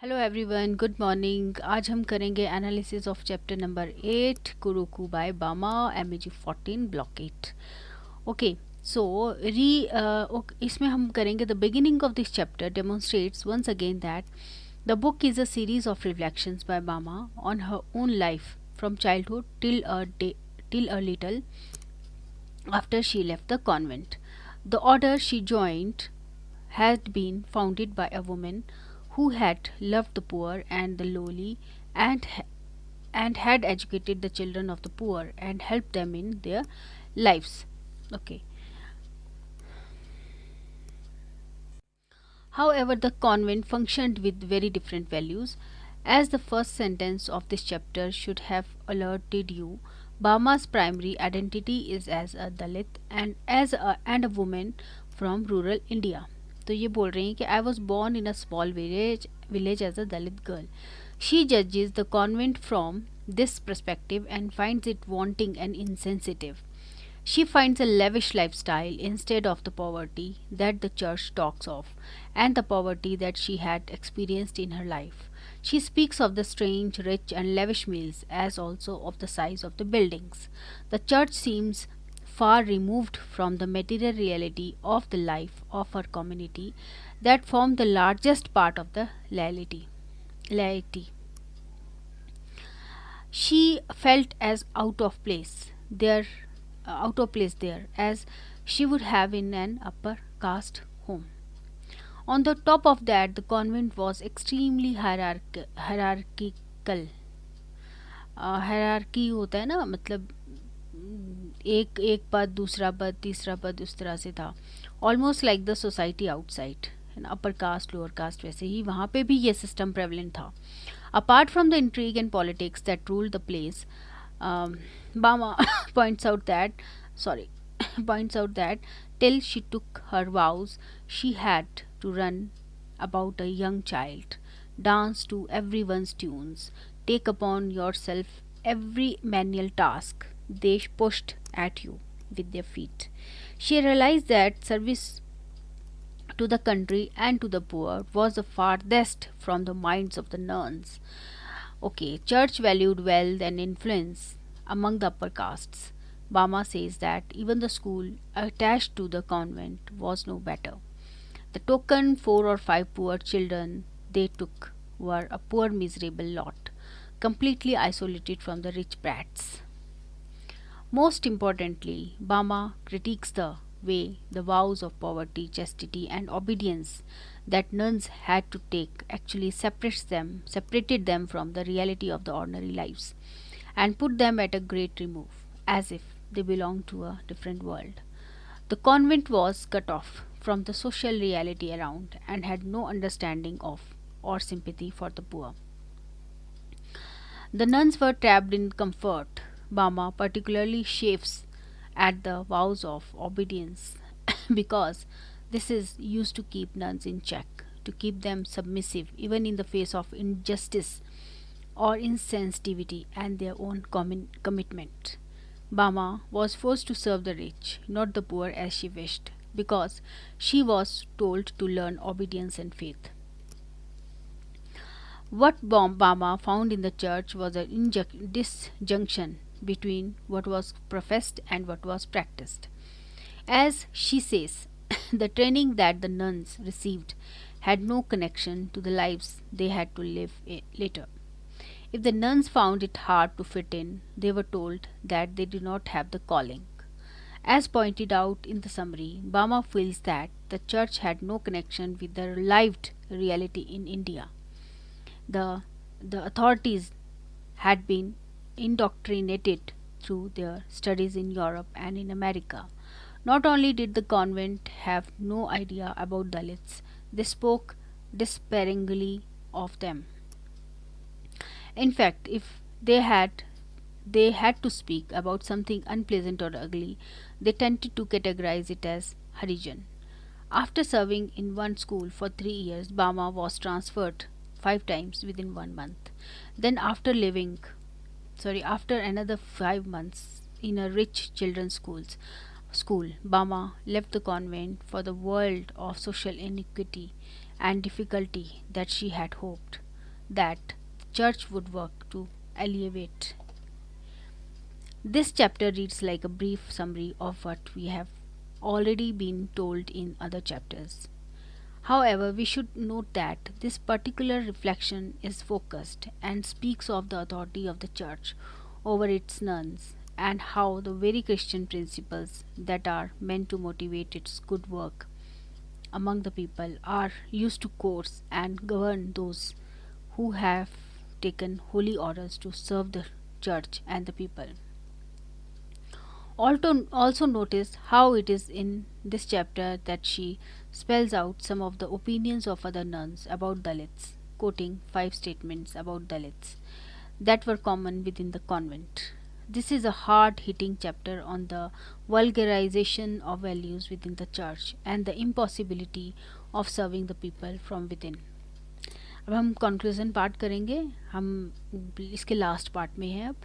Hello everyone, good morning. आज हम करेंगे analysis of chapter number 8 Kurukku by Bama MEG14 block 8। Okay, so इसमें हम करेंगे the beginning of this chapter demonstrates once again that the book is a series of reflections by Bama on her own life from childhood till a little after she left the convent. The order she joined had been founded by a woman who had loved the poor and the lowly and and had educated the children of the poor and helped them in their lives. Okay. However, the convent functioned with very different values. As the first sentence of this chapter should have alerted you, Bama's primary identity is as a Dalit and a woman from rural India. तो ये बोल रही हैं कि I was born in a small village as a Dalit girl. She judges the convent from this perspective and finds it wanting and insensitive. She finds a lavish lifestyle instead of the poverty that the church talks of, and the poverty that she had experienced in her life. She speaks of the strange, rich, and lavish meals, as also of the size of the buildings. The church seems far removed from the material reality of the life of her community that formed the largest part of the laity. She felt as out of place there as she would have in an upper caste home. On the top of that, the convent was extremely hierarchical. Hierarchy होता है ना, मतलब एक एक पद, दूसरा पद, तीसरा पद, उस तरह से था. Almost like the society outside. Upper caste, lower caste, वैसे ही वहाँ पे भी ये सिस्टम प्रेवलेंट था. Apart from the intrigue and politics that ruled the place, Bama points out that sorry points out that till she took her vows, she had to run about a young child, dance to everyone's tunes, take upon yourself every manual task they pushed at you with their feet. She realized that service to the country and to the poor was the farthest from the minds of the nuns. Okay, church valued wealth and influence among the upper castes. Bama says that even the school attached to the convent was no better. The token 4 or 5 poor children they took were a poor miserable lot, completely isolated from the rich brats. Most importantly, Bama critiques the way the vows of poverty, chastity, and obedience that nuns had to take actually separated them from the reality of the ordinary lives, and put them at a great remove, as if they belonged to a different world. The convent was cut off from the social reality around and had no understanding of or sympathy for the poor. The nuns were trapped in comfort. Bama particularly chafes at the vows of obedience because this is used to keep nuns in check, to keep them submissive even in the face of injustice or insensitivity and their own commitment. Bama was forced to serve the rich, not the poor as she wished, because she was told to learn obedience and faith. What Bama found in the church was a disjunction between what was professed and what was practiced. As she says, the training that the nuns received had no connection to the lives they had to live later. If the nuns found it hard to fit in, they were told that they did not have the calling. As pointed out in the summary, Bama feels that the church had no connection with the lived reality in India. The, the authorities had been indoctrinated through their studies in Europe and in America. Not only did the convent have no idea about Dalits, they spoke despairingly of them. In fact, if they had to speak about something unpleasant or ugly, they tended to categorize it as Harijan. After serving in one school for 3 years, Bama was transferred 5 times within 1 month. Then, after another 5 months in a rich children's school, Bama left the convent for the world of social inequity and difficulty that she had hoped. that the church would work to alleviate. This chapter reads like a brief summary of what we have already been told in other chapters. However, we should note that this particular reflection is focused and speaks of the authority of the church over its nuns and how the very Christian principles that are meant to motivate its good work among the people are used to course and govern those who have taken holy orders to serve the church and the people. Also notice how it is in this chapter that she spells out some of the opinions of other nuns about Dalits, quoting five statements about Dalits that were common within the convent. This is a hard hitting chapter on the vulgarization of values within the church and the impossibility of serving the people from within. अब हम conclusion part करेंगे. हम इसके last part में हैं अब.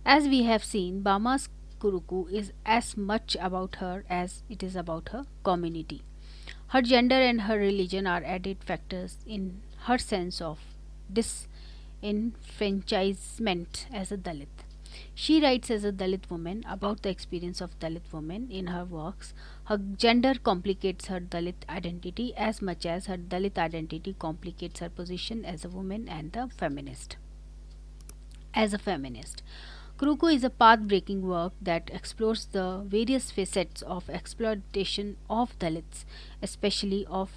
As we have seen, Bama's Kurukku is as much about her as it is about her community. Her gender and her religion are added factors in her sense of disenfranchisement as a Dalit. She writes as a Dalit woman about the experience of Dalit women in her works. Her gender complicates her Dalit identity as much as her Dalit identity complicates her position as a woman and a feminist. As a feminist, Karukku is a path-breaking work that explores the various facets of exploitation of Dalits, especially of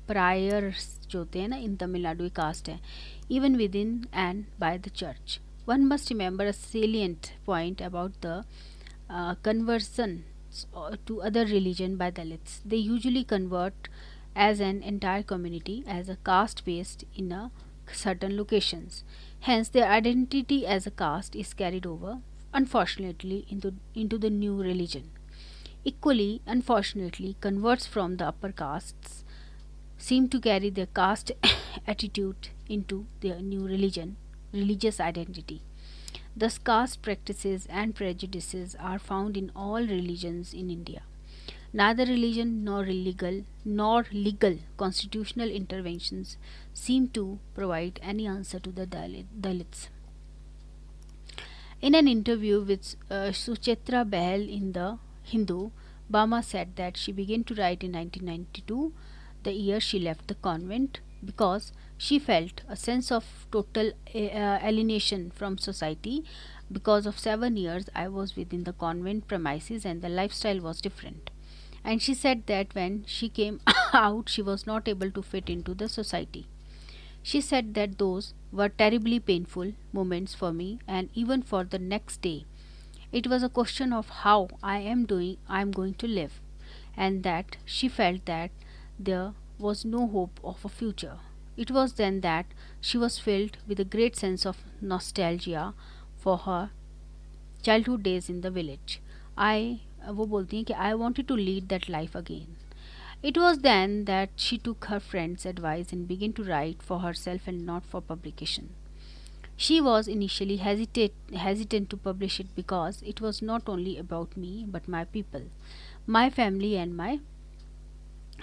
pariahs जो होते हैं ना इन Tamil Nadu cast है, even within and by the church. One must remember a salient point about the conversion to other religion by Dalits. They usually convert as an entire community as a caste based in a certain locations. Hence, their identity as a caste is carried over, unfortunately, into the new religion. Equally, unfortunately, converts from the upper castes seem to carry their caste attitude into their new religious identity. Thus, caste practices and prejudices are found in all religions in India. Neither religion nor legal constitutional interventions seem to provide any answer to the Dalits. In an interview with Suchitra Bahal in the Hindu, Bama said that she began to write in 1992, the year she left the convent, because she felt a sense of total alienation from society. Because of 7 years I was within the convent premises and the lifestyle was different. And she said that when she came out, she was not able to fit into the society. She said that those were terribly painful moments for me and even for the next day. It was a question of how I am going to live, and that she felt that there was no hope of a future. It was then that she was filled with a great sense of nostalgia for her childhood days in the village. वो बोलती हैं कि I wanted to lead that life again. It was then that she took her friend's advice and began to write for herself and not for publication. She was initially hesitant to publish it because it was not only about me but my people, my family and my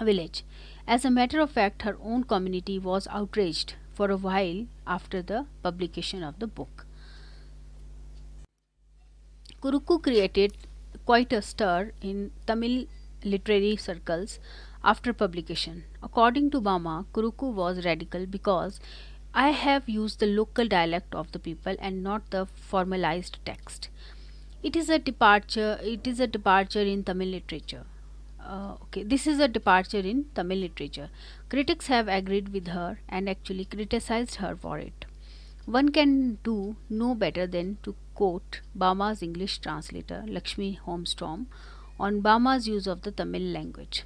village. As a matter of fact, her own community was outraged for a while after the publication of the book. Kurukku created quite a stir in Tamil literary circles after publication. According to Bama, Karukku was radical because I have used the local dialect of the people and not the formalized text. It is a departure. It is a departure in Tamil literature. This is a departure in Tamil literature. Critics have agreed with her and actually criticized her for it. One can do no better than to quote Bama's English translator Lakshmi Holmstrom on Bama's use of the Tamil language.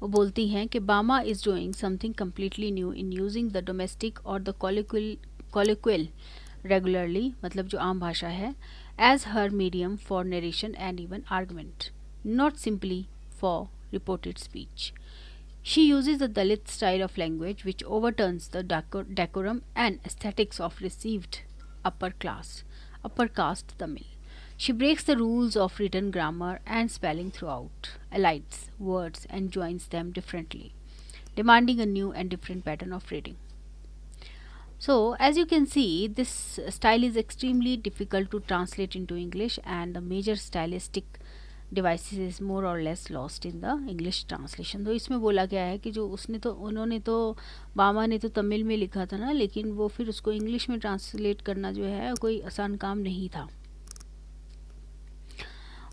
वो बोलती हैं कि Bama is doing something completely new in using the domestic or the colloquial regularly, मतलब जो आम भाषा है, as her medium for narration and even argument, not simply for reported speech. She uses the Dalit style of language which overturns the decorum and aesthetics of received upper caste Tamil. She breaks the rules of written grammar and spelling throughout, elides words and joins them differently. demanding a new and different pattern of reading. So, as you can see, this style is extremely difficult to translate into English, and the major stylistic devices is more or less lost in the English translation. तो इसमें बोला गया है कि जो उन्होंने तो बामा ने तो तमिल में लिखा था ना, लेकिन वो फिर उसको इंग्लिश में ट्रांसलेट करना जो है कोई आसान काम नहीं था.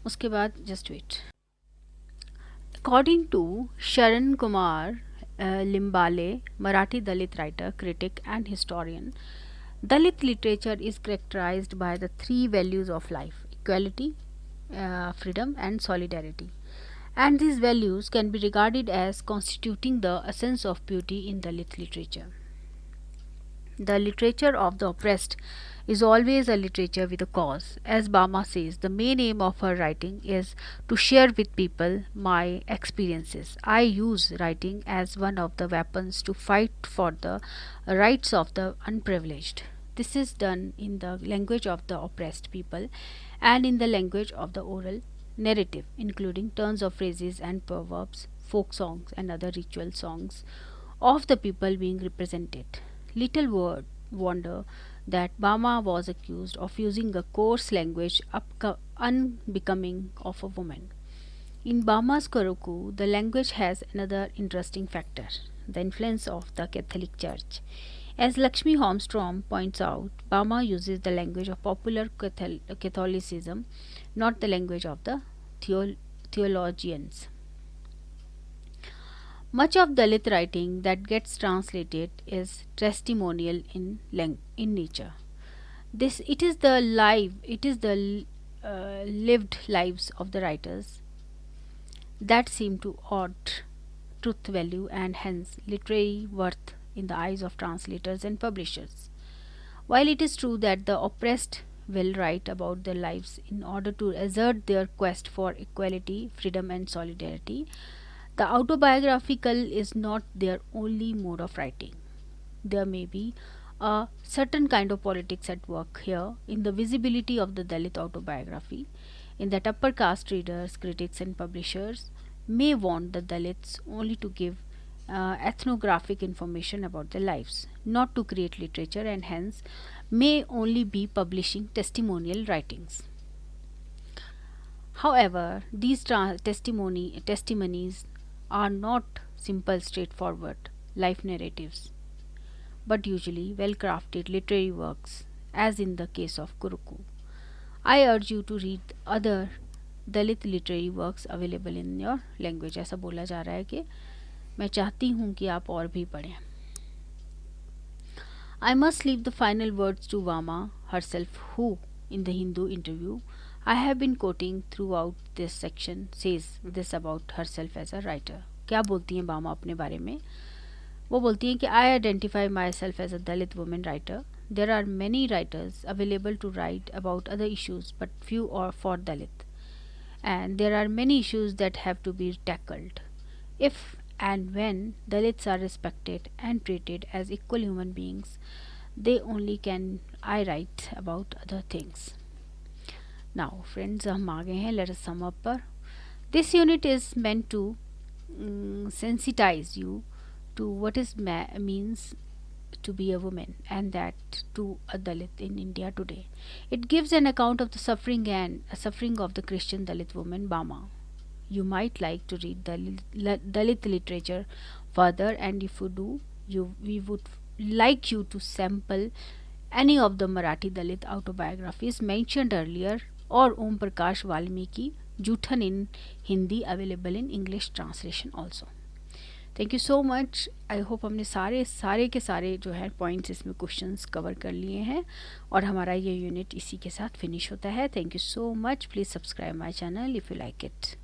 उसके बाद just wait. According to Sharan Kumar Limbale, Marathi Dalit writer, critic, and historian, Dalit literature is characterized by the three values of life: equality, freedom, and solidarity. And these values can be regarded as constituting the essence of beauty in Dalit literature. The literature of the oppressed is always a literature with a cause. As Bama says, the main aim of her writing is to share with people my experiences. I use writing as one of the weapons to fight for the rights of the unprivileged. This is done in the language of the oppressed people and in the language of the oral narrative, including turns of phrases and proverbs, folk songs, and other ritual songs of the people being represented. Little wonder that Bama was accused of using a coarse language unbecoming of a woman. In Bama's Karukku, the language has another interesting factor: the influence of the Catholic Church. As Lakshmi Holmstrom points out, Bama uses the language of popular Catholicism, not the language of the theologians. Much of Dalit writing that gets translated is testimonial in nature. It is the lived lives of the writers that seem to add truth value and hence literary worth in the eyes of translators and publishers. While it is true that the oppressed will write about their lives in order to assert their quest for equality, freedom, and solidarity, the autobiographical is not their only mode of writing. There may be a certain kind of politics at work here in the visibility of the Dalit autobiography, in that upper caste readers, critics, and publishers may want the Dalits only to give ethnographic information about their lives, not to create literature, and hence may only be publishing testimonial writings. However, these testimonies are not simple, straightforward life narratives, but usually well crafted literary works, as in the case of Karukku. I urge you to read other Dalit literary works available in your language. ऐसा बोला जा रहा है कि मैं चाहती हूँ कि आप और भी पढ़ें. I must leave the final words to Bama herself, who, in the Hindu interview I have been quoting throughout this section, says this about herself as a writer. क्या बोलती हैं बामा अपने बारे में? वो बोलती हैं कि I identify myself as a Dalit woman writer. There are many writers available to write about other issues, but few are for Dalit. And there are many issues that have to be tackled. If and when Dalits are respected and treated as equal human beings, they only can I write about other things. Now, friends, हम आ गए हैं. Let us sum up पर. This unit is meant to sensitize you to what is means to be a woman, and that to a Dalit in India today. It gives an account of the suffering of the Christian Dalit woman Bama. You might like to read Dalit literature further, and if you do, we would like you to sample any of the Marathi Dalit autobiographies mentioned earlier, or Om Prakash Valmiki Juthan in Hindi, available in English translation also. Thank you so much. I hope हमने सारे के सारे जो है points इसमें questions cover कर लिए हैं और हमारा ये यूनिट इसी के साथ फिनिश होता है. Thank you so much. Please subscribe my channel if you like it.